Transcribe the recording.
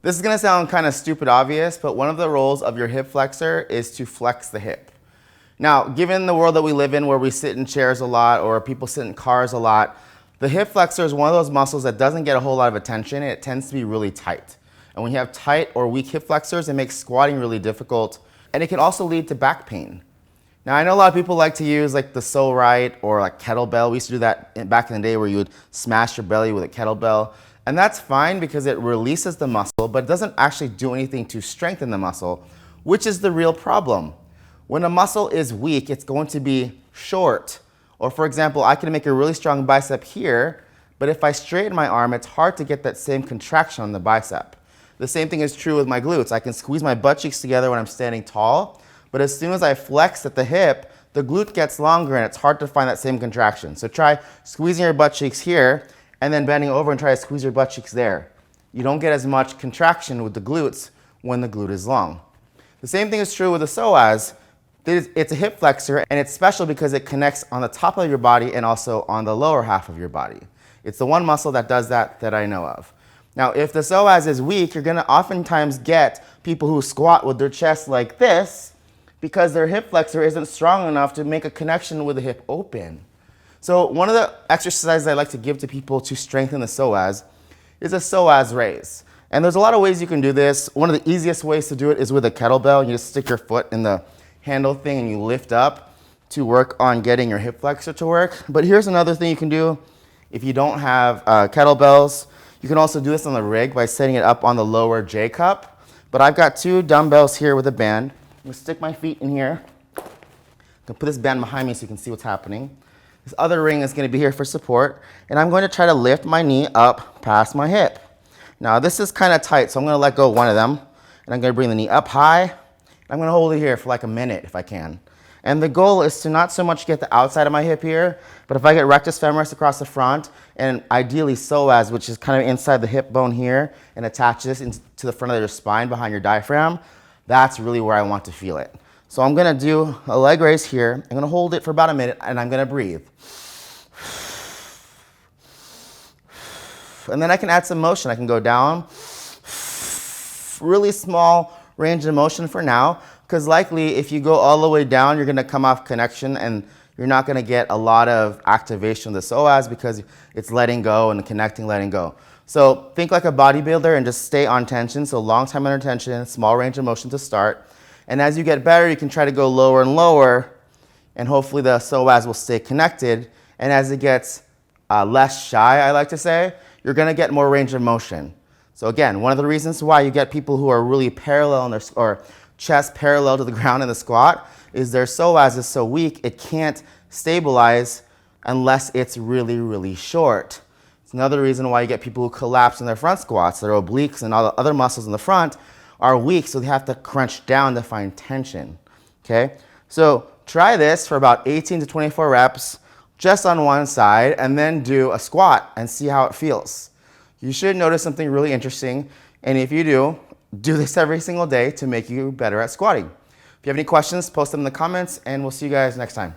This is gonna sound kind of stupid obvious, but one of the roles of your hip flexor is to flex the hip. Now, given the world that we live in where we sit in chairs a lot or people sit in cars a lot, the hip flexor is one of those muscles that doesn't get a whole lot of attention and it tends to be really tight. And when you have tight or weak hip flexors, it makes squatting really difficult and it can also lead to back pain. Now, I know a lot of people like to use like the so right or like kettlebell. We used to do that back in the day where you would smash your belly with a kettlebell. And that's fine because it releases the muscle, but it doesn't actually do anything to strengthen the muscle, which is the real problem. When a muscle is weak, it's going to be short. Or for example, I can make a really strong bicep here, but if I straighten my arm, it's hard to get that same contraction on the bicep. The same thing is true with my glutes. I can squeeze my butt cheeks together when I'm standing tall, but as soon as I flex at the hip, the glute gets longer and it's hard to find that same contraction. So try squeezing your butt cheeks here and then bending over and try to squeeze your butt cheeks there. You don't get as much contraction with the glutes when the glute is long. The same thing is true with the psoas. It's a hip flexor and it's special because it connects on the top of your body and also on the lower half of your body. It's the one muscle that does that I know of. Now, if the psoas is weak, you're gonna oftentimes get people who squat with their chest like this because their hip flexor isn't strong enough to make a connection with the hip open. So one of the exercises I like to give to people to strengthen the psoas is a psoas raise. And there's a lot of ways you can do this. One of the easiest ways to do it is with a kettlebell. You just stick your foot in the handle thing and you lift up to work on getting your hip flexor to work. But here's another thing you can do. If you don't have kettlebells, you can also do this on the rig by setting it up on the lower J cup. But I've got 2 dumbbells here with a band. I'm gonna stick my feet in here. I'm gonna put this band behind me so you can see what's happening. This other ring is gonna be here for support. And I'm going to try to lift my knee up past my hip. Now this is kind of tight, so I'm gonna let go of one of them. And I'm gonna bring the knee up high. I'm gonna hold it here for like a minute if I can. And the goal is to not so much get the outside of my hip here, but if I get rectus femoris across the front, and ideally psoas, which is kind of inside the hip bone here, and attach this into the front of your spine behind your diaphragm, that's really where I want to feel it. So I'm gonna do a leg raise here. I'm gonna hold it for about a minute, and I'm gonna breathe. And then I can add some motion. I can go down, really small range of motion for now, because likely if you go all the way down, you're gonna come off connection and you're not gonna get a lot of activation of the psoas because it's letting go and connecting, letting go. So think like a bodybuilder and just stay on tension. So long time under tension, small range of motion to start. And as you get better, you can try to go lower and lower and hopefully the psoas will stay connected. And as it gets less shy, I like to say, you're gonna get more range of motion. So again, one of the reasons why you get people who are really parallel in their, or chest parallel to the ground in the squat is their psoas is so weak, it can't stabilize unless it's really, really short. It's another reason why you get people who collapse in their front squats. Their obliques and all the other muscles in the front are weak, so they have to crunch down to find tension, okay? So try this for about 18 to 24 reps just on one side and then do a squat and see how it feels. You should notice something really interesting, and if you do this every single day to make you better at squatting. If you have any questions, post them in the comments, and we'll see you guys next time.